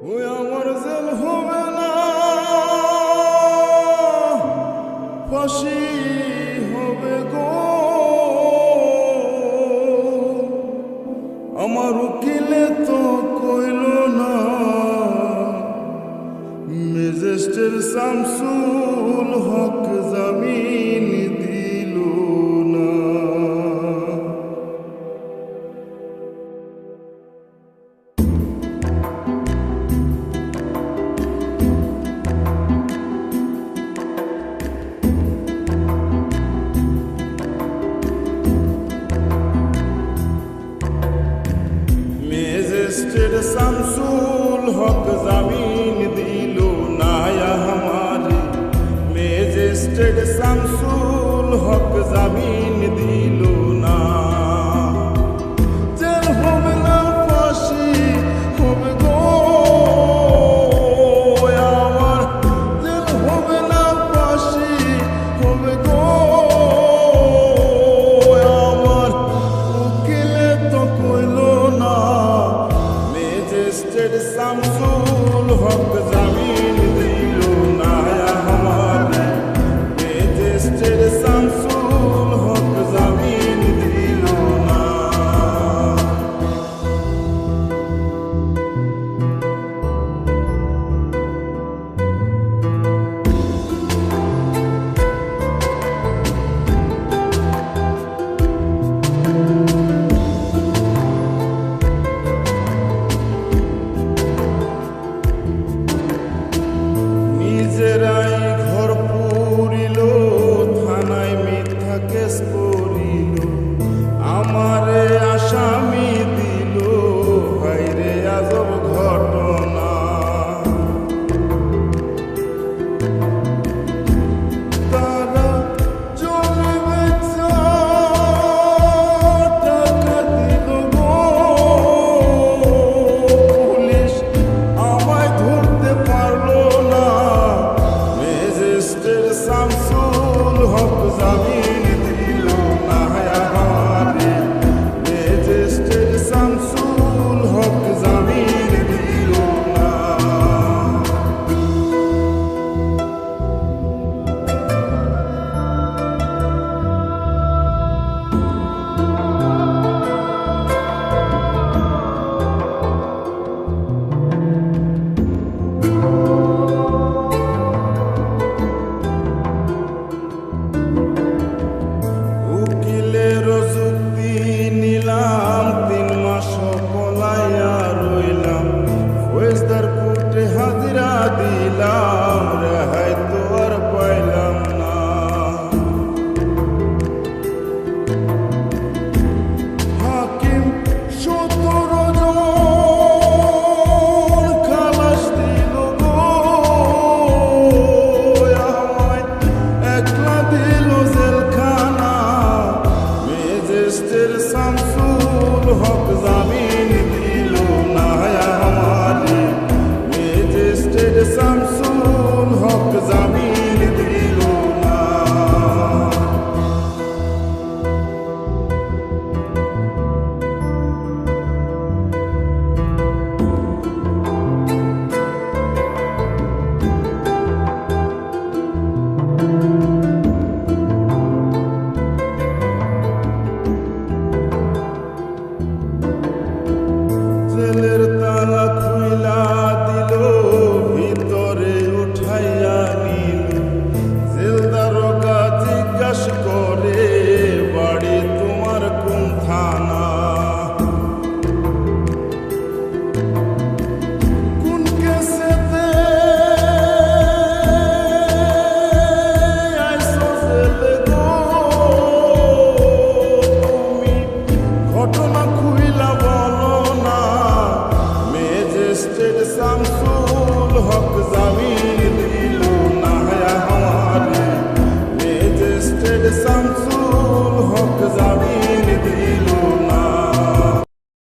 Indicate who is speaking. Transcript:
Speaker 1: ওই আমার জেল হবে না, ফাঁসি হবে গো। আমার উকিলে তো কইল না, ম্যাজিস্ট্রেট শামসুল হক জামিন দিল না। ম্যাজিস্ট্রেট শামসুল হক জামিন দিল না हमारे, ম্যাজিস্ট্রেট শামসুল হক জামিন দিল না। জেল হবে না, ফাঁসি হবে গো আমার, জেল হবে না, ফাঁসি হবে গো আমার। উকিলে তো কইল না, ম্যাজিস্ট্রেট শামসুল